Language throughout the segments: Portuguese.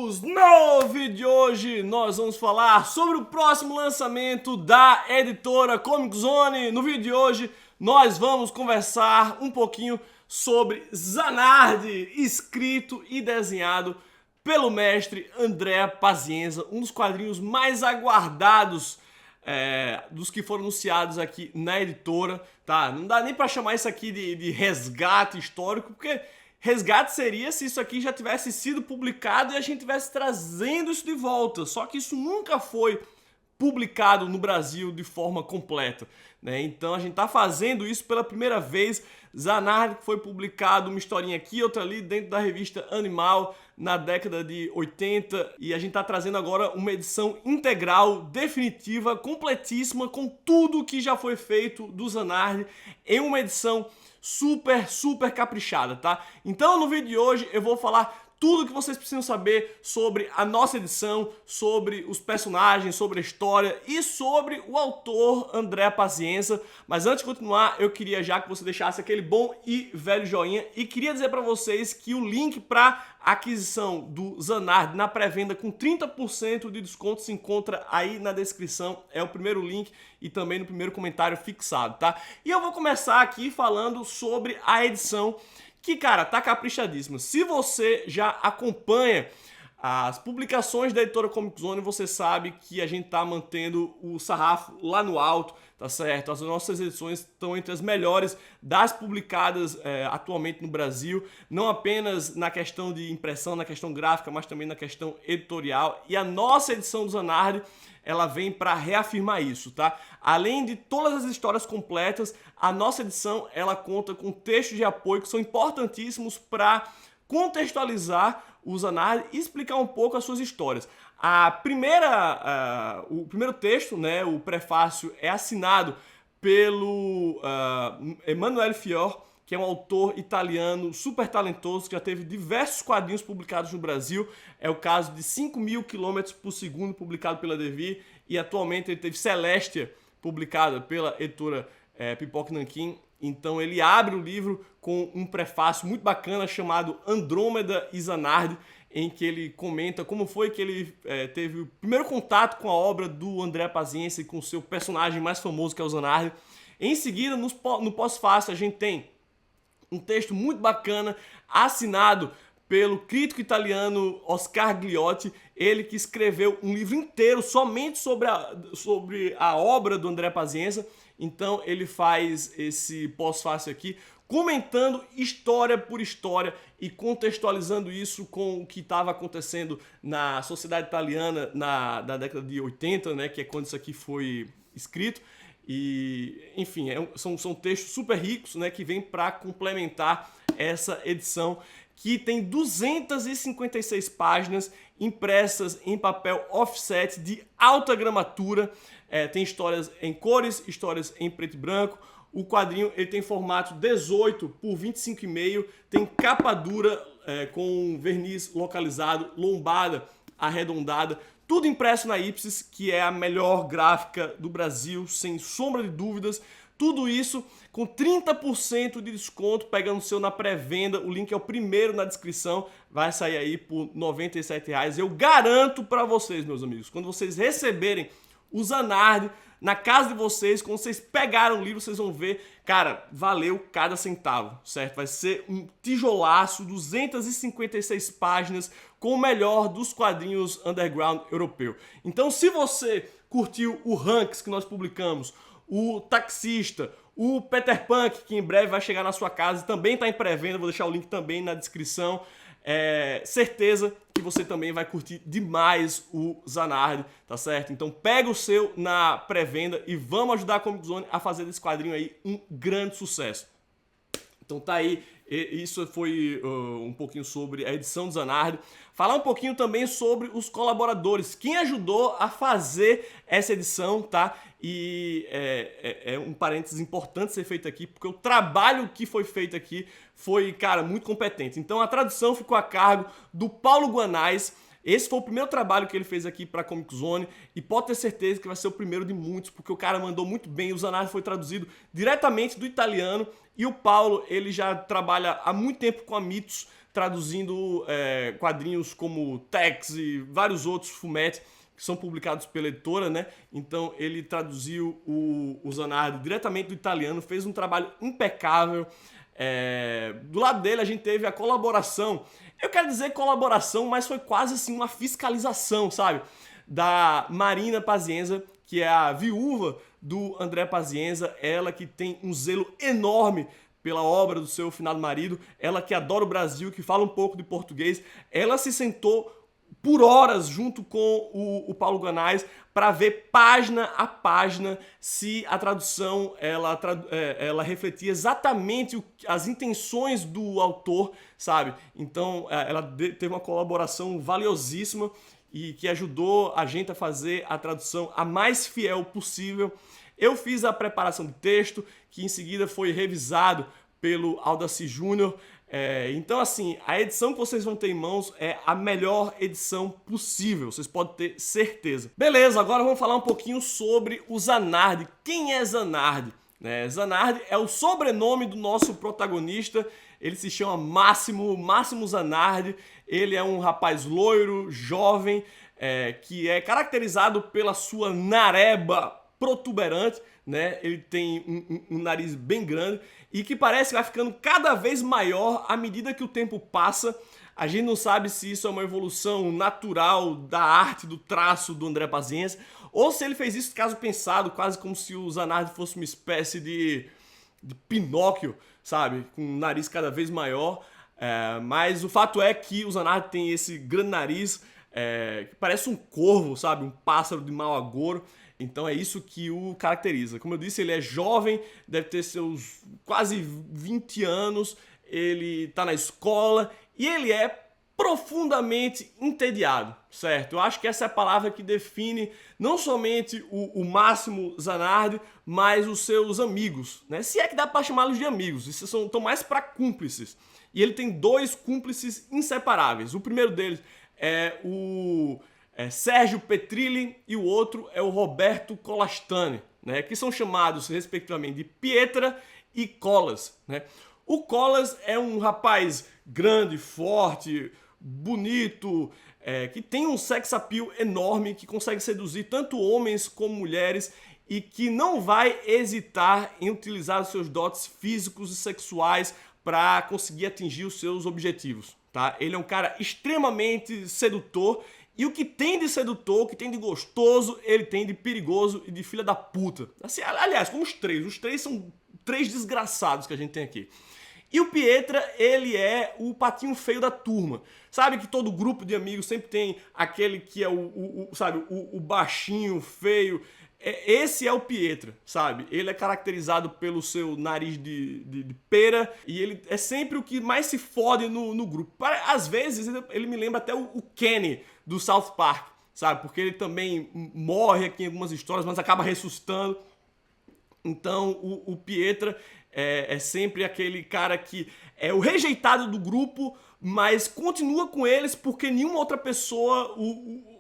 amigos! No vídeo de hoje nós vamos falar sobre o próximo lançamento da editora Comic Zone. No vídeo de hoje nós vamos conversar um pouquinho sobre Zanardi, escrito e desenhado pelo mestre André Pazienza, um dos quadrinhos mais aguardados dos que foram anunciados aqui na editora, tá? Não dá nem pra chamar isso aqui de resgate histórico, porque resgate seria se isso aqui já tivesse sido publicado e a gente tivesse trazendo isso de volta, só que isso nunca foi publicado no Brasil de forma completa, né? Então a gente tá fazendo isso pela primeira vez. Zanardi foi publicado uma historinha aqui, outra ali dentro da revista Animal na década de 80 e a gente tá trazendo agora uma edição integral, definitiva, completíssima, com tudo que já foi feito do Zanardi em uma edição super caprichada, tá? Então no vídeo de hoje eu vou falar tudo que vocês precisam saber sobre a nossa edição, sobre os personagens, sobre a história e sobre o autor André Pazienza. Mas antes de continuar, eu queria já que você deixasse aquele bom e velho joinha e queria dizer para vocês que o link para aquisição do Zanardi na pré-venda com 30% de desconto se encontra aí na descrição, é o primeiro link e também no primeiro comentário fixado, tá? E eu vou começar aqui falando sobre a edição que, cara, tá caprichadíssima. Se você já acompanha as publicações da editora Comic Zone, você sabe que a gente tá mantendo o sarrafo lá no alto, tá certo? As nossas edições estão entre as melhores das publicadas atualmente no Brasil, não apenas na questão de impressão, na questão gráfica, mas também na questão editorial. E a nossa edição do Zanardi, ela vem para reafirmar isso, tá? Além de todas as histórias completas, a nossa edição ela conta com textos de apoio que são importantíssimos para contextualizar o Zanardi e explicar um pouco as suas histórias. O primeiro texto, né, o prefácio, é assinado pelo Emanuele Fior, que é um autor italiano super talentoso, que já teve diversos quadrinhos publicados no Brasil. É o caso de 5.000 km por segundo, publicado pela Devir, e atualmente ele teve Celestia, publicada pela editora Pipoca Nanquim. Então ele abre o livro com um prefácio muito bacana chamado Andrômeda e Zanardi, em que ele comenta como foi que ele teve o primeiro contato com a obra do André Pazienza e com o seu personagem mais famoso, que é o Zanardi. Em seguida, no pós-fácio, a gente tem um texto muito bacana, assinado pelo crítico italiano Oscar Gliotti, ele que escreveu um livro inteiro somente sobre a obra do André Pazienza. Então ele faz esse pós-fácio aqui, comentando história por história e contextualizando isso com o que estava acontecendo na sociedade italiana na década de 80, né, que é quando isso aqui foi escrito. E, enfim, são textos super ricos, né, que vêm para complementar essa edição, que tem 256 páginas impressas em papel offset de alta gramatura. Tem histórias em cores, histórias em preto e branco. O quadrinho ele tem formato 18 por 25,5, tem capa dura com verniz localizado, lombada arredondada, tudo impresso na Ipsis, que é a melhor gráfica do Brasil, sem sombra de dúvidas. Tudo isso com 30% de desconto, pegando o seu na pré-venda. O link é o primeiro na descrição, vai sair aí por R$ 97,00. Eu garanto para vocês, meus amigos, quando vocês receberem o Zanardi na casa de vocês, quando vocês pegaram o livro, vocês vão ver, cara, valeu cada centavo, certo? Vai ser um tijolaço, 256 páginas, com o melhor dos quadrinhos underground europeu. Então, se você curtiu o Hanks que nós publicamos, o Taxista, o Peter Punk, que em breve vai chegar na sua casa e também está em pré-venda, vou deixar o link também na descrição, certeza que você também vai curtir demais o Zanardi, tá certo? Então pega o seu na pré-venda e vamos ajudar a Comic Zone a fazer desse quadrinho aí um grande sucesso. Então tá aí, isso foi um pouquinho sobre a edição do Zanardi. Falar um pouquinho também sobre os colaboradores, quem ajudou a fazer essa edição, tá? E é um parênteses importante ser feito aqui, porque o trabalho que foi feito aqui foi, cara, muito competente. Então a tradução ficou a cargo do Paulo Guanais. Esse foi o primeiro trabalho que ele fez aqui para a Comic Zone e pode ter certeza que vai ser o primeiro de muitos, porque o cara mandou muito bem. O Zanardi foi traduzido diretamente do italiano e o Paulo, ele já trabalha há muito tempo com a Mitos, traduzindo quadrinhos como Tex e vários outros fumetti que são publicados pela editora, né? Então ele traduziu o Zanardi diretamente do italiano, fez um trabalho impecável. Do lado dele a gente teve a colaboração, eu quero dizer colaboração, mas foi quase assim uma fiscalização, sabe? Da Marina Pazienza, que é a viúva do André Pazienza, ela que tem um zelo enorme pela obra do seu finado marido, ela que adora o Brasil, que fala um pouco de português, ela se sentou por horas junto com o Paulo Guanais para ver página a página se a tradução ela refletia exatamente as intenções do autor, sabe? Então ela teve uma colaboração valiosíssima e que ajudou a gente a fazer a tradução a mais fiel possível. Eu fiz a preparação de texto, que em seguida foi revisado pelo Aldaci Júnior. Então, assim, a edição que vocês vão ter em mãos é a melhor edição possível, vocês podem ter certeza. Beleza, agora vamos falar um pouquinho sobre o Zanardi. Quem é Zanardi? Zanardi é o sobrenome do nosso protagonista, ele se chama Máximo Zanardi, ele é um rapaz loiro, jovem, que é caracterizado pela sua nareba protuberante, né? Ele tem um nariz bem grande e que parece que vai ficando cada vez maior à medida que o tempo passa. A gente não sabe se isso é uma evolução natural da arte, do traço do André Pazienza, ou se ele fez isso caso pensado, quase como se o Zanardi fosse uma espécie de Pinóquio, sabe? Com um nariz cada vez maior. Mas o fato é que o Zanardi tem esse grande nariz, que parece um corvo, sabe? Um pássaro de mau agouro. Então é isso que o caracteriza. Como eu disse, ele é jovem, deve ter seus quase 20 anos, ele está na escola e ele é profundamente entediado, certo? Eu acho que essa é a palavra que define não somente o Máximo Zanardi, mas os seus amigos, né? Se é que dá para chamá-los de amigos, esses estão mais para cúmplices. E ele tem dois cúmplices inseparáveis. O primeiro deles é o Sérgio Petrilli e o outro é o Roberto Colastani, né? Que são chamados respectivamente de Pietra e Colas, né? O Colas é um rapaz grande, forte, bonito, que tem um sex appeal enorme, que consegue seduzir tanto homens como mulheres e que não vai hesitar em utilizar os seus dotes físicos e sexuais para conseguir atingir os seus objetivos, tá? Ele é um cara extremamente sedutor e o que tem de sedutor, o que tem de gostoso, ele tem de perigoso e de filha da puta. Assim, aliás, como os três são três desgraçados que a gente tem aqui. E o Pietra, ele é o patinho feio da turma. Sabe que todo grupo de amigos sempre tem aquele que é o baixinho, feio. Esse é o Pietra, sabe? Ele é caracterizado pelo seu nariz de pera e ele é sempre o que mais se fode no grupo. Às vezes ele me lembra até o Kenny do South Park, sabe? Porque ele também morre aqui em algumas histórias, mas acaba ressuscitando. Então o Pietra é sempre aquele cara que é o rejeitado do grupo, mas continua com eles porque nenhuma outra pessoa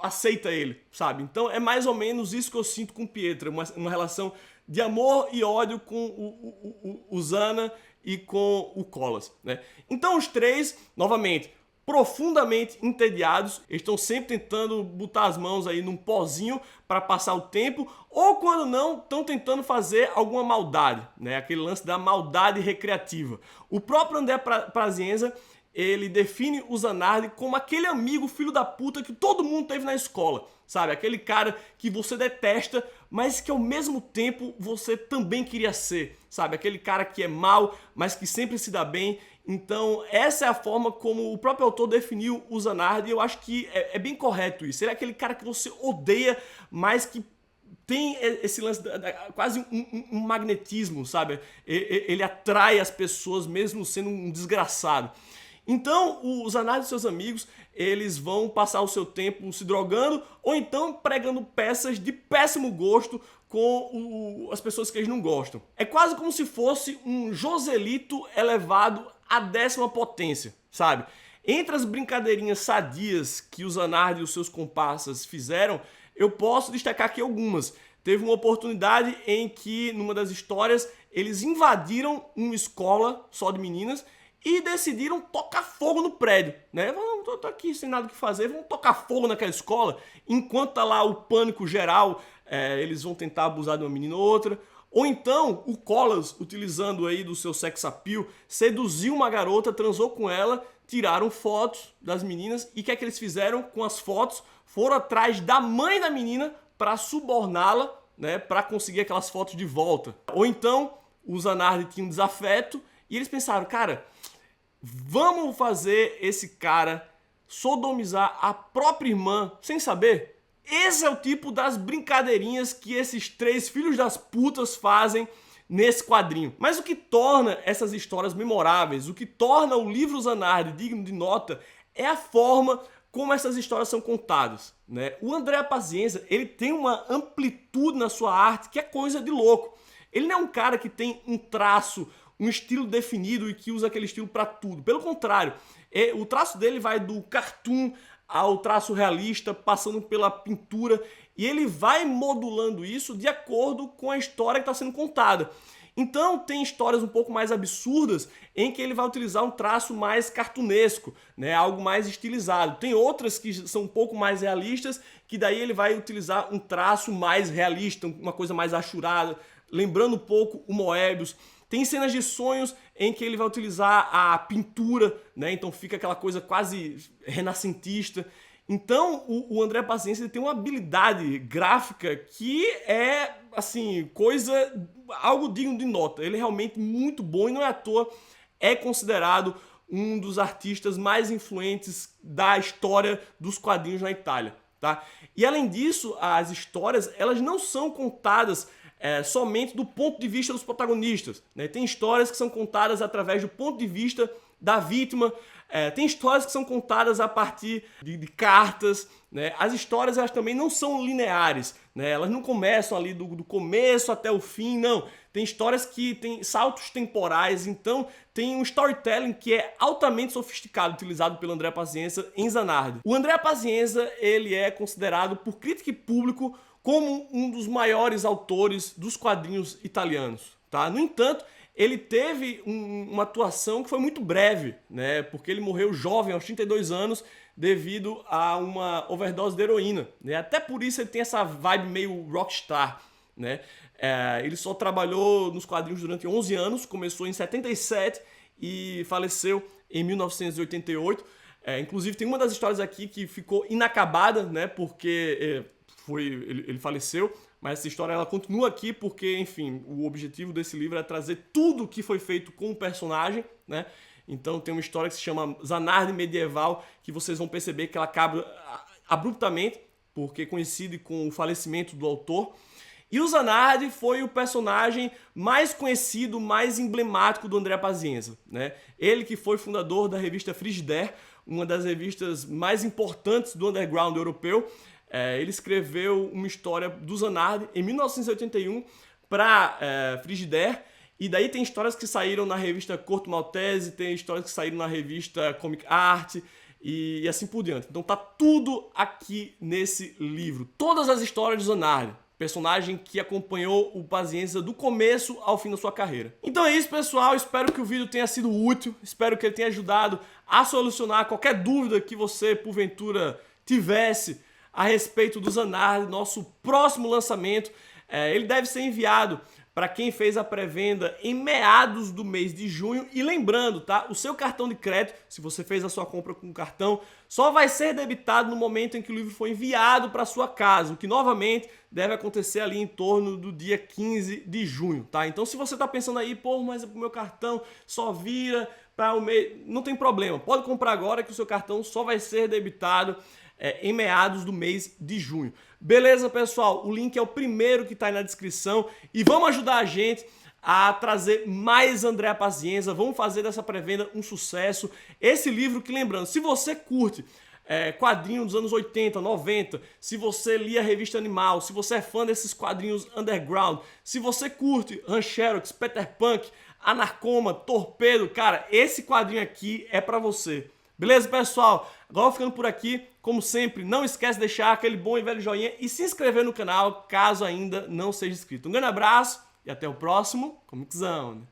aceita ele, sabe? Então é mais ou menos isso que eu sinto com o Pietra, uma relação de amor e ódio com o Zana e com o Colas, né? Então os três, novamente, profundamente entediados, eles estão sempre tentando botar as mãos aí num pozinho para passar o tempo, ou quando não, estão tentando fazer alguma maldade, né? Aquele lance da maldade recreativa. O próprio André Pazienza, ele define o Zanardi como aquele amigo filho da puta que todo mundo teve na escola, sabe? Aquele cara que você detesta, mas que ao mesmo tempo você também queria ser, sabe? Aquele cara que é mau, mas que sempre se dá bem. Então essa é a forma como o próprio autor definiu o Zanardi e eu acho que é bem correto isso. Ele é aquele cara que você odeia, mas que tem esse lance, quase um magnetismo, sabe? Ele atrai as pessoas mesmo sendo um desgraçado. Então, o Zanardi e seus amigos, eles vão passar o seu tempo se drogando ou então pregando peças de péssimo gosto com as pessoas que eles não gostam. É quase como se fosse um Joselito elevado à 10ª potência, sabe? Entre as brincadeirinhas sadias que o Zanardi e os seus comparsas fizeram, eu posso destacar aqui algumas. Teve uma oportunidade em que, numa das histórias, eles invadiram uma escola só de meninas e decidiram tocar fogo no prédio, né? Vamos, tô aqui sem nada o que fazer, vamos tocar fogo naquela escola, enquanto tá lá o pânico geral, eles vão tentar abusar de uma menina ou outra. Ou então, o Collas, utilizando aí do seu sex appeal, seduziu uma garota, transou com ela, tiraram fotos das meninas e o que é que eles fizeram com as fotos? Foram atrás da mãe da menina para suborná-la, né, para conseguir aquelas fotos de volta. Ou então, o Zanardi tinha um desafeto e eles pensaram, cara, vamos fazer esse cara sodomizar a própria irmã sem saber? Esse é o tipo das brincadeirinhas que esses três filhos das putas fazem nesse quadrinho. Mas o que torna essas histórias memoráveis, o que torna o livro Zanardi digno de nota, é a forma como essas histórias são contadas, né? O André Pazienza, ele tem uma amplitude na sua arte que é coisa de louco. Ele não é um cara que tem um traço, um estilo definido e que usa aquele estilo para tudo. Pelo contrário, o traço dele vai do cartoon ao traço realista, passando pela pintura, e ele vai modulando isso de acordo com a história que está sendo contada. Então tem histórias um pouco mais absurdas em que ele vai utilizar um traço mais cartunesco, né, algo mais estilizado. Tem outras que são um pouco mais realistas, que daí ele vai utilizar um traço mais realista, uma coisa mais achurada, lembrando um pouco o Moebius. Tem cenas de sonhos em que ele vai utilizar a pintura, né? Então fica aquela coisa quase renascentista. Então o André Pazienza, ele tem uma habilidade gráfica que é, assim, algo digno de nota. Ele é realmente muito bom e não é à toa é considerado um dos artistas mais influentes da história dos quadrinhos na Itália, tá? E além disso, as histórias, elas não são contadas somente do ponto de vista dos protagonistas, né? Tem histórias que são contadas através do ponto de vista da vítima, tem histórias que são contadas a partir de cartas, né? As histórias, elas também não são lineares, né? Elas não começam ali do começo até o fim, não. Tem histórias que têm saltos temporais, então tem um storytelling que é altamente sofisticado, utilizado pelo André Pazienza em Zanardi. O André Pazienza, ele é considerado por crítica e público como um dos maiores autores dos quadrinhos italianos, tá? No entanto, ele teve uma atuação que foi muito breve, né? Porque ele morreu jovem, aos 32 anos, devido a uma overdose de heroína, né? Até por isso ele tem essa vibe meio rockstar, né? Ele só trabalhou nos quadrinhos durante 11 anos, começou em 77 e faleceu em 1988. Inclusive tem uma das histórias aqui que ficou inacabada, né? Porque ele faleceu, mas essa história ela continua aqui porque, enfim, o objetivo desse livro é trazer tudo o que foi feito com o personagem, né? Então tem uma história que se chama Zanardi Medieval, que vocês vão perceber que ela acaba abruptamente, porque coincide com o falecimento do autor. E o Zanardi foi o personagem mais conhecido, mais emblemático do André Pazienza, né? Ele que foi fundador da revista Frigidaire, uma das revistas mais importantes do underground europeu. Ele escreveu uma história do Zanardi em 1981 para Frigidaire, e daí tem histórias que saíram na revista Corto Maltese, tem histórias que saíram na revista Comic Art e assim por diante. Então tá tudo aqui nesse livro. Todas as histórias do Zanardi, personagem que acompanhou o Pazienza do começo ao fim da sua carreira. Então é isso, pessoal. Espero que o vídeo tenha sido útil, espero que ele tenha ajudado a solucionar qualquer dúvida que você, porventura, tivesse a respeito do Zanardi, nosso próximo lançamento. Ele deve ser enviado para quem fez a pré-venda em meados do mês de junho. E lembrando, tá? O seu cartão de crédito, se você fez a sua compra com cartão, só vai ser debitado no momento em que o livro for enviado para sua casa, o que novamente deve acontecer ali em torno do dia 15 de junho, tá? Então se você tá pensando aí, pô, mas o meu cartão só vira para o mês, não tem problema, pode comprar agora que o seu cartão só vai ser debitado em meados do mês de junho. Beleza, pessoal? O link é o primeiro que está aí na descrição e vamos ajudar a gente a trazer mais André Pazienza. Vamos fazer dessa pré-venda um sucesso. Esse livro que, lembrando, se você curte quadrinho dos anos 80, 90, se você lia a revista Animal, se você é fã desses quadrinhos underground, se você curte Rancherox, Peter Punk, Anarcoma, Torpedo, cara, esse quadrinho aqui é pra você. Beleza, pessoal? Agora ficando por aqui, como sempre, não esquece de deixar aquele bom e velho joinha e se inscrever no canal, caso ainda não seja inscrito. Um grande abraço e até o próximo Comic Zone.